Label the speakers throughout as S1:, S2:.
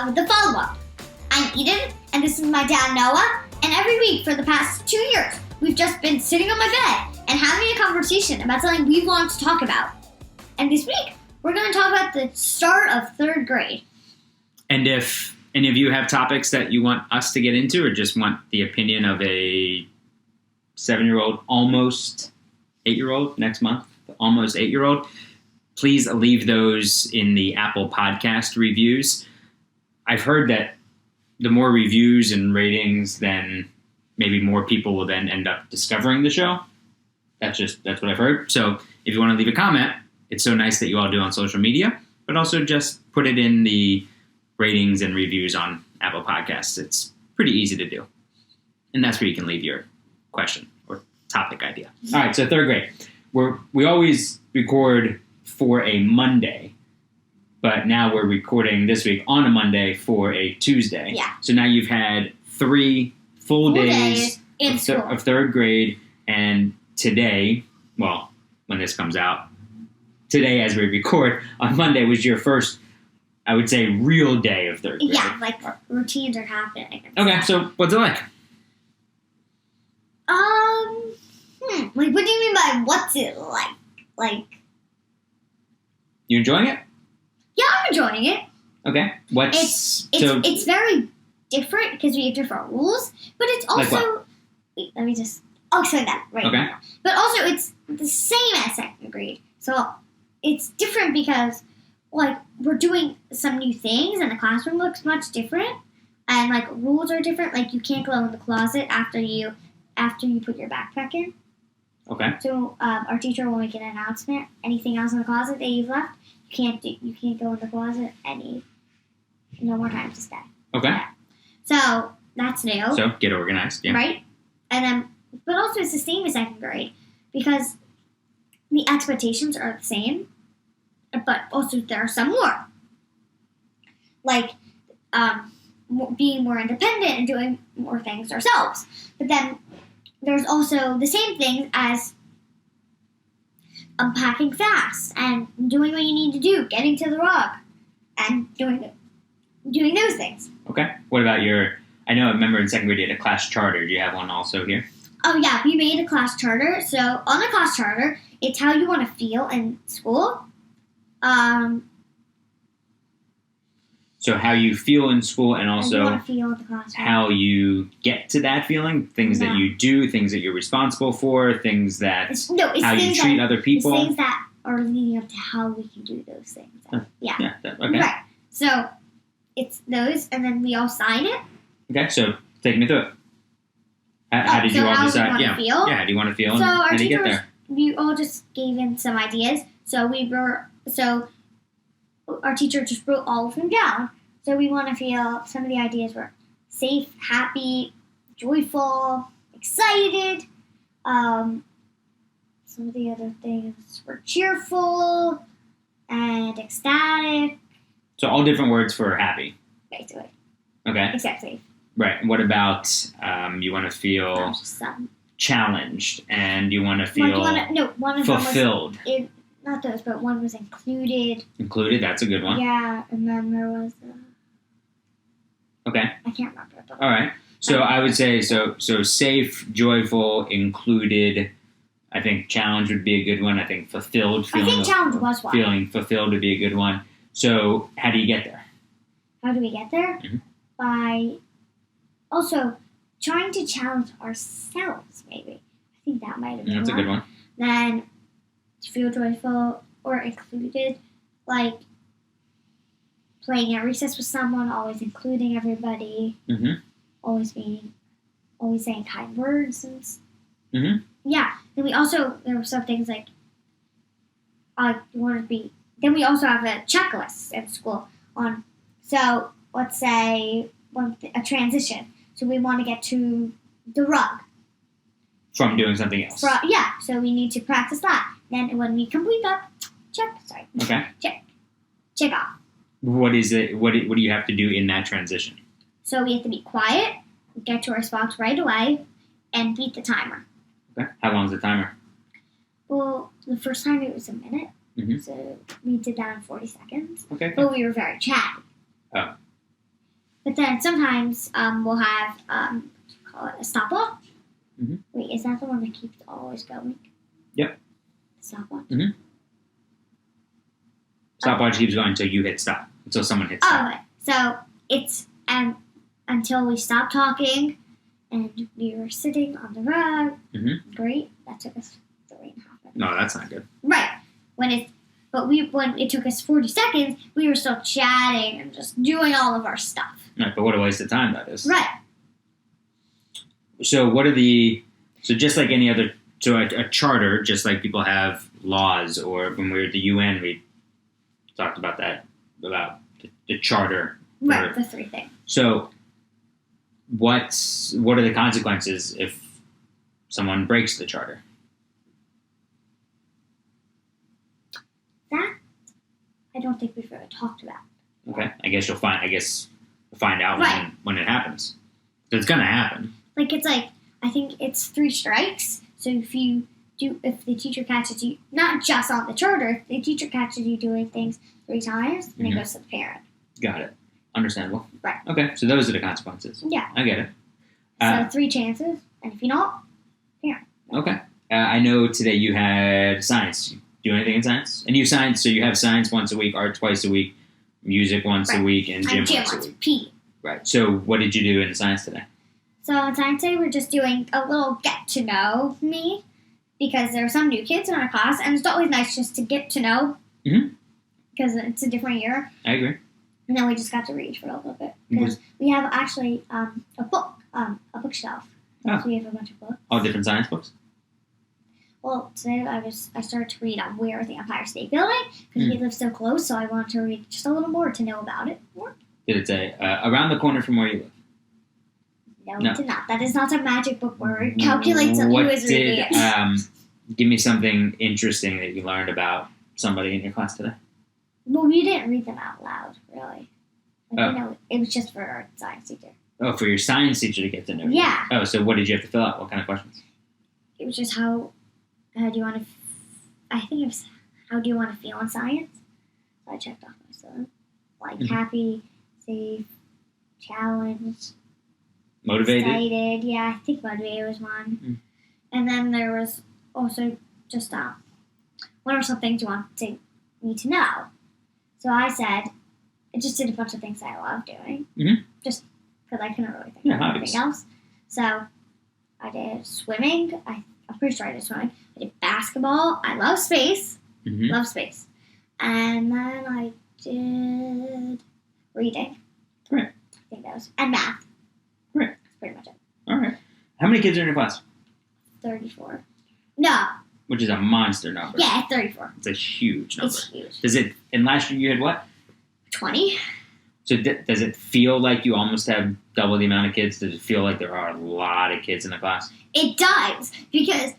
S1: of the follow-up. I'm Eden, and this is my dad Noah, and every week for the past 2 years, we've just been sitting on my bed and having a conversation about something we want to talk about. And this week, we're going to talk about the start of third grade.
S2: And if any of you have topics that you want us to get into or just want the opinion of a 7-year-old, almost 8-year-old next month, almost 8-year-old, please leave those in the Apple Podcast reviews. I've heard that the more reviews and ratings, then maybe more people will then end up discovering the show. That's what I've heard. So if you want to leave a comment, it's so nice that you all do on social media, but also just put it in the ratings and reviews on Apple Podcasts. It's pretty easy to do. And that's where you can leave your question or topic idea. All right, so third grade. We always record for a Monday, but now we're recording this week on a Monday for a Tuesday.
S1: Yeah.
S2: So now you've had 3 full days
S1: of
S2: third grade, and today, well, when this comes out, today as we record, on Monday was your first, I would say, real day of third grade.
S1: Yeah, like routines are happening.
S2: Okay, so what's it like?
S1: Like, what do you mean by what's it like? Like,
S2: You enjoying it?
S1: yeah, I'm enjoying it.
S2: Okay.
S1: It's very different because we have different rules, but it's also.
S2: Like what?
S1: Wait, let me just. I'll explain that right
S2: Okay.
S1: now. But also, it's the same as second grade, so it's different because, like, we're doing some new things, and the classroom looks much different, and like rules are different. Like, you can't go in the closet after you put your backpack in.
S2: Okay.
S1: So our teacher will make an announcement. Anything else in the closet that you've left, you can't go in the closet no more times to stay.
S2: Okay.
S1: Yeah. So that's new.
S2: So get organized. Yeah.
S1: Right? And then, but also it's the same as second grade because the expectations are the same, but also there are some more. Like being more independent and doing more things ourselves. But then there's also the same things as unpacking fast and doing what you need to do, getting to the rug, and doing those things.
S2: Okay. What about I remember in second grade you had a class charter. Do you have one also here?
S1: Oh, yeah, we made a class charter. So on the class charter, it's how you want to feel in school.
S2: So how you feel in school and also
S1: you want to feel in the classroom.
S2: how you get to that feeling, things that you do, things that you're responsible for, things that how you treat other people.
S1: It's things that are leading up to how we can do those things. Yeah.
S2: Yeah. Okay.
S1: Right. So it's those, and then we all sign it.
S2: Okay. So take me through it. How did you all decide?
S1: Yeah. Feel?
S2: Yeah. How do you want to feel?
S1: So
S2: and
S1: our
S2: how do you get
S1: teachers,
S2: there?
S1: we all just gave in some ideas. Our teacher just wrote all of them down. So we want to feel, some of the ideas were safe, happy, joyful, excited. Some of the other things were cheerful and ecstatic.
S2: So all different words for happy.
S1: Basically.
S2: Okay.
S1: Except safe.
S2: Right. What about you want to feel
S1: Just some.
S2: challenged and you want to feel
S1: one of
S2: fulfilled?
S1: Them was, not those, but one was included.
S2: Included, that's a good one.
S1: Yeah, and then there was.
S2: Okay.
S1: I can't remember.
S2: All right. So I would say so safe, joyful, included. I think challenge would be a good one. I think fulfilled.
S1: I think challenge was one.
S2: Feeling fulfilled would be a good one. So how do you get there?
S1: How do we get there?
S2: Mm-hmm.
S1: By also trying to challenge ourselves, maybe. I think that might have been
S2: That's a good one.
S1: Then to feel joyful or included, like playing at recess with someone, always including everybody, always saying kind words and yeah. Then there were some things like then we also have a checklist at school on. So let's say a transition. So we want to get to the rug.
S2: From doing something else.
S1: Yeah. So we need to practice that. Then when we complete that, check off.
S2: What is it? What do you have to do in that transition?
S1: So we have to be quiet, get to our spots right away, and beat the timer.
S2: Okay. How long is the timer?
S1: Well, the first time it was a minute.
S2: Mm-hmm.
S1: So we did that in 40 seconds.
S2: Okay.
S1: But we were very chatty.
S2: Oh.
S1: But then sometimes we'll have call it a stopwatch.
S2: Mhm.
S1: Wait, is that the one that keeps always going?
S2: Yep.
S1: Stopwatch.
S2: Stopwatch keeps going until you hit stop. Until someone hits stop.
S1: Oh, okay. So it's until we stop talking, and we were sitting on the rug.
S2: Mhm.
S1: Great. That took us 3.5 minutes.
S2: No, that's not good.
S1: Right. When it took us 40 seconds, we were still chatting and just doing all of our stuff.
S2: Right, but what a waste of time that is.
S1: Right.
S2: So so just like any other, so a charter, just like people have laws, or when we were at the UN, we talked about that, about the charter.
S1: Right, the 3 things.
S2: So what are the consequences if someone breaks the charter?
S1: That, I don't think we've ever talked about.
S2: Okay, I guess you'll find out
S1: Right.
S2: when it happens. So it's gonna happen.
S1: I think it's 3 strikes. So if the teacher catches you, not just on the charter, if the teacher catches you doing things 3 times, then
S2: Mhm.
S1: it goes to the parent.
S2: Got it. Understandable.
S1: Right.
S2: Okay, so those are the consequences.
S1: Yeah.
S2: I get it.
S1: So 3 chances, and if you don't,
S2: Okay. I know today you had science. You do anything in science? And you science, so you have science once a week, art twice a week, music once a
S1: Right.
S2: week, and gym
S1: I'm gym
S2: once a
S1: once,
S2: week.
S1: P.
S2: Right. So what did you do in science today?
S1: So on Science Day, we're just doing a little get to know me because there are some new kids in our class, and it's always nice just to get to know
S2: Mhm.
S1: because it's a different year.
S2: I agree.
S1: And then we just got to read for a little bit because we have actually a bookshelf.
S2: Oh.
S1: So we have a bunch of books.
S2: All different science books?
S1: Well, today I started to read on Where the Empire State Building because we live so close, so I wanted to read just a little more to know about it more.
S2: Did it say around the corner from where you live?
S1: No, it did not. That is not a magic book where it calculates on who is reading it.
S2: Give me something interesting that you learned about somebody in your class today.
S1: Well, we didn't read them out loud, really.
S2: Oh.
S1: You know, it was just for our science teacher.
S2: Oh, for your science teacher to get to know you.
S1: Yeah.
S2: Oh, so what did you have to fill out? What kind of questions?
S1: It was just how do you want to? I think it was how do you want to feel in science. So I checked off most of them, like
S2: Mhm.
S1: happy, safe, challenged,
S2: Motivated?
S1: excited. Yeah, I think motivated was one.
S2: Mm.
S1: And then there was also just what are some things you want me to know? So I said, I just did a bunch of things I love doing, just because I couldn't really think of anything else. So I did swimming. I'm pretty sure I did swimming. I did basketball. I love space.
S2: Mhm.
S1: Love space. And then I did reading.
S2: Great.
S1: I think that was, and math.
S2: Great.
S1: That's pretty much it.
S2: All right. How many kids are in your class?
S1: 34. No.
S2: Which is a monster number.
S1: Yeah, 34.
S2: It's a huge number.
S1: It's huge.
S2: Does it? And last year you had what?
S1: 20.
S2: So does it feel like you almost have double the amount of kids? Does it feel like there are a lot of kids in the class?
S1: It does, because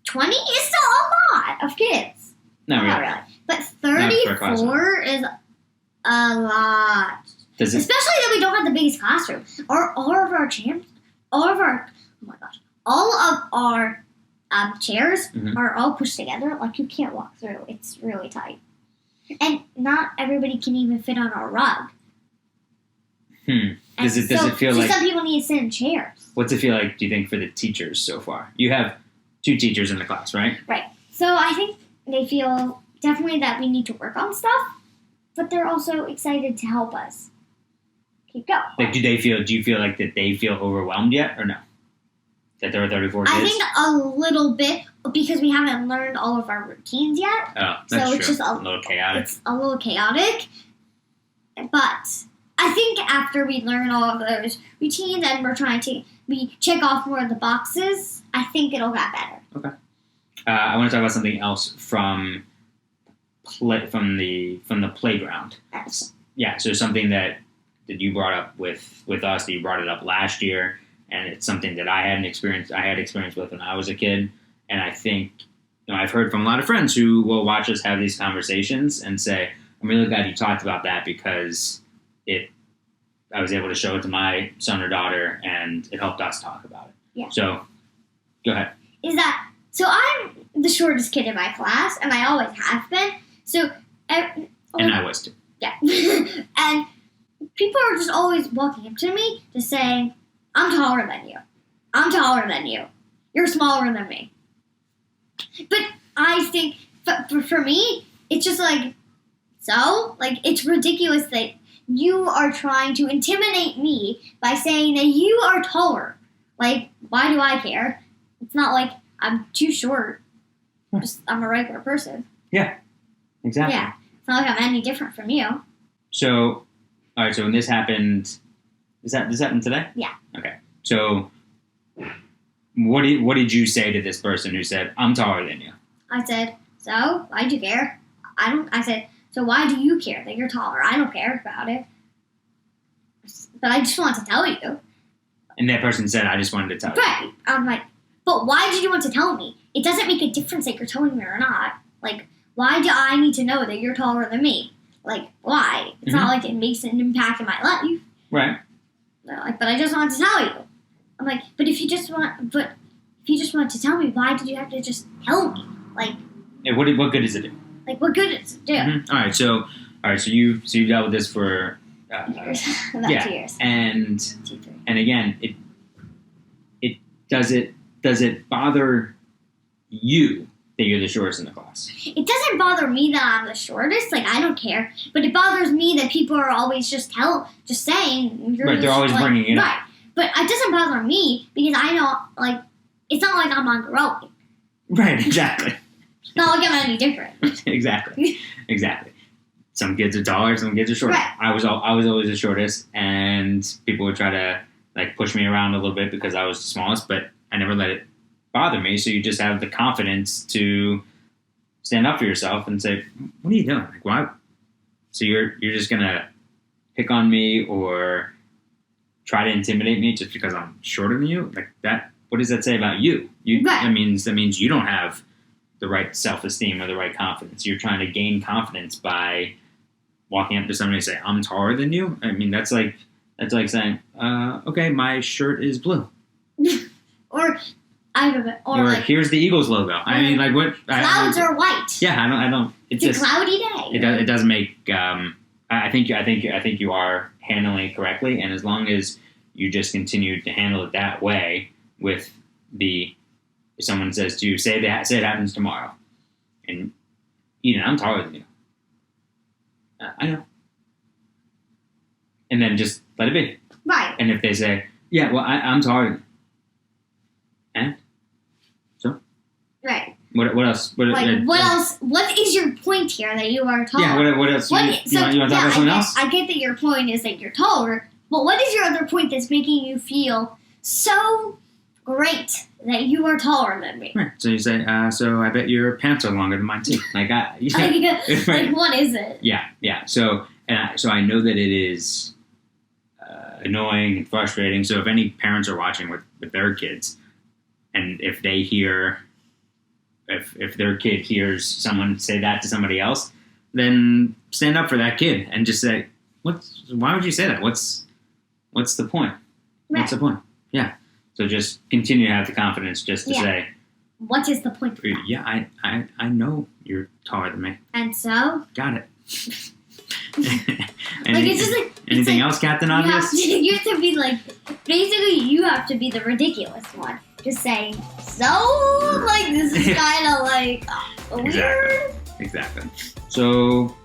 S1: 20 is still a lot of kids.
S2: Not
S1: Not
S2: really.
S1: really. But
S2: Not for a class.
S1: 34 is a lot.
S2: Does it?
S1: Especially that we don't have the biggest classroom. All of our chairs
S2: Mhm.
S1: are all pushed together. Like, you can't walk through. It's really tight. And not everybody can even fit on our rug.
S2: Does it feel like?
S1: some people need to sit in chairs.
S2: What's it feel like? Do you think for the teachers so far? You have 2 teachers in the class, right?
S1: So I think they feel definitely that we need to work on stuff, but they're also excited to help us keep going.
S2: Like, do you feel like that they feel overwhelmed yet, or no? That there are 34 kids?
S1: I think a little bit, because we haven't learned all of our routines yet.
S2: Oh, that's
S1: so
S2: true.
S1: it's just
S2: a little chaotic.
S1: It's a little chaotic, but I think after we learn all of those routines and we check off more of the boxes, I think it'll get better.
S2: I want to talk about something else from the playground.
S1: That's-
S2: Yeah, so something that you brought up with us, that you brought it up last year, and it's something that I had experience with when I was a kid, and I think I've heard from a lot of friends who will watch us have these conversations and say, I'm really glad you talked about that, because I was able to show it to my son or daughter, and it helped us talk about it.
S1: Yeah.
S2: So, go ahead.
S1: So I'm the shortest kid in my class, and I always have been. So,
S2: And I was too.
S1: yeah. And people are just always walking up to me just saying, I'm taller than you. I'm taller than you. You're smaller than me. But I think, for me, it's just like, so? Like, it's ridiculous that you are trying to intimidate me by saying that you are taller. Like, why do I care? It's not like I'm too short. I'm a regular person.
S2: Exactly.
S1: Yeah. It's not like I'm any different from you.
S2: So, all right. So when this happened, this happened today?
S1: Yeah.
S2: Okay. So, what did you say to this person who said, "I'm taller than you"?
S1: I said, so? Why do you care? I said, so why do you care that you're taller? I don't care about it. But I just want to tell you.
S2: And that person said, "I just wanted to tell you."
S1: Right. I'm like, but why did you want to tell me? It doesn't make a difference that you're telling me or not. Like, why do I need to know that you're taller than me? Like, why? It's not like it makes an impact in my life.
S2: Right.
S1: They're like, but I just want to tell you. I'm like, but if you just want to tell me, why did you have to just tell me? Like,
S2: Yeah, what good does it do?
S1: like what good does it do?
S2: Mm-hmm. All right. So you dealt with this for
S1: Years. About
S2: yeah,
S1: 2 years.
S2: and
S1: 2, 3.
S2: and again, it does it bother you that you're the shortest in the class?
S1: It doesn't bother me that I'm the shortest. Like, I don't care. But it bothers me that people are always just saying you're
S2: Right, they're always bringing it up.
S1: Right. But it doesn't bother me because I know, like, it's not like I'm ungrowing.
S2: Right. Exactly.
S1: It's not like I'm any different.
S2: Exactly. Some kids are taller, some kids are shorter.
S1: Right.
S2: I was always the shortest, and people would try to like push me around a little bit because I was the smallest, but I never let it bother me. So you just have the confidence to stand up for yourself and say, "What are you doing? Like, why?" So you're just gonna pick on me or try to intimidate me just because I'm shorter than you? Like that? What does that say about you?
S1: Right.
S2: That means you don't have the right self-esteem or the right confidence. You're trying to gain confidence by walking up to somebody and say, "I'm taller than you." I mean, that's like saying, "Okay, my shirt is blue,"
S1: or
S2: or
S1: like
S2: here's the Eagles logo. I mean, like what?
S1: clouds are white.
S2: Yeah, I don't.
S1: It's a cloudy day.
S2: It doesn't make. I think you are handling it correctly, and as long as you just continue to handle it that way, with if someone says to you, say it happens tomorrow, and Eden, I'm taller than you. I know. And then just let it be.
S1: Right.
S2: And if they say, yeah, well, I'm taller than you. And? So?
S1: Right.
S2: What else?
S1: What else? What is your point here that you are taller?
S2: Yeah, what else? You want to talk about something else?
S1: I get that your point is that you're taller, but what is your other point that's making you feel so great that you are taller than me?
S2: Right. So you say, so I bet your pants are longer than mine too. Like,
S1: like what is it?
S2: Yeah. So I know that it is annoying and frustrating. So if any parents are watching with their kids, and if they hear, if their kid hears someone say that to somebody else, then stand up for that kid and just say, why would you say that? What's the point?
S1: Right.
S2: What's the point? Yeah. So just continue to have the confidence just to say,
S1: what is the point of that?
S2: Yeah, I know you're taller than me.
S1: And so?
S2: Got it.
S1: It's just like
S2: anything else, Captain Obvious?
S1: You have to be like, basically you have to be the ridiculous one. Just saying, so, like, this is kind of like weird.
S2: Exactly. So,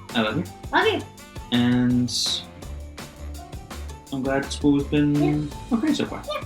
S2: I love you.
S1: Love you.
S2: And I'm glad school has been okay so far.
S1: Yeah.